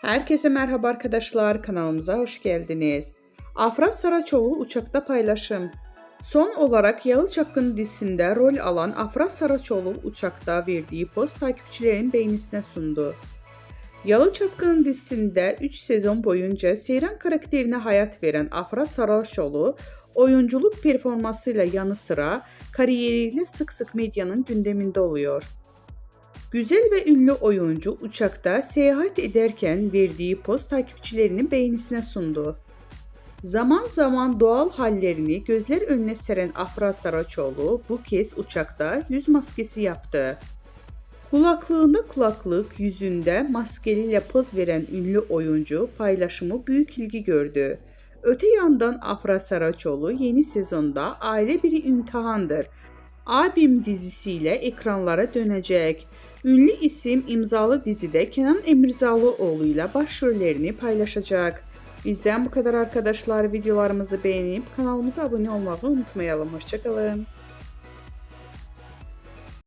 Herkese merhaba arkadaşlar, kanalımıza hoş geldiniz. Afra Saraçoğlu uçakta paylaşım. Son olarak Yalı Çapkını dizisinde rol alan Afra Saraçoğlu uçakta verdiği post takipçilerin beğenisine sundu. Yalı Çapkını dizisinde 3 sezon boyunca Seyran karakterine hayat veren Afra Saraçoğlu, oyunculuk performansıyla yanı sıra kariyeriyle sık sık medyanın gündeminde oluyor. Güzel ve ünlü oyuncu uçakta seyahat ederken verdiği poz takipçilerinin beğenisine sundu. Zaman zaman doğal hallerini gözler önüne seren Afra Saraçoğlu bu kez uçakta yüz maskesi yaptı. Kulaklığında kulaklık, yüzünde maskeliyle poz veren ünlü oyuncu paylaşımı büyük ilgi gördü. Öte yandan Afra Saraçoğlu yeni sezonda Aile Bir İmtihandır Abim dizisiyle ekranlara dönecek. Ünlü isim imzalı dizide Kenan Emirzalıoğlu ile başrollerini paylaşacak. Bizden bu kadar arkadaşlar. Videolarımızı beğenip kanalımıza abone olmayı unutmayalım. Hoşça kalın.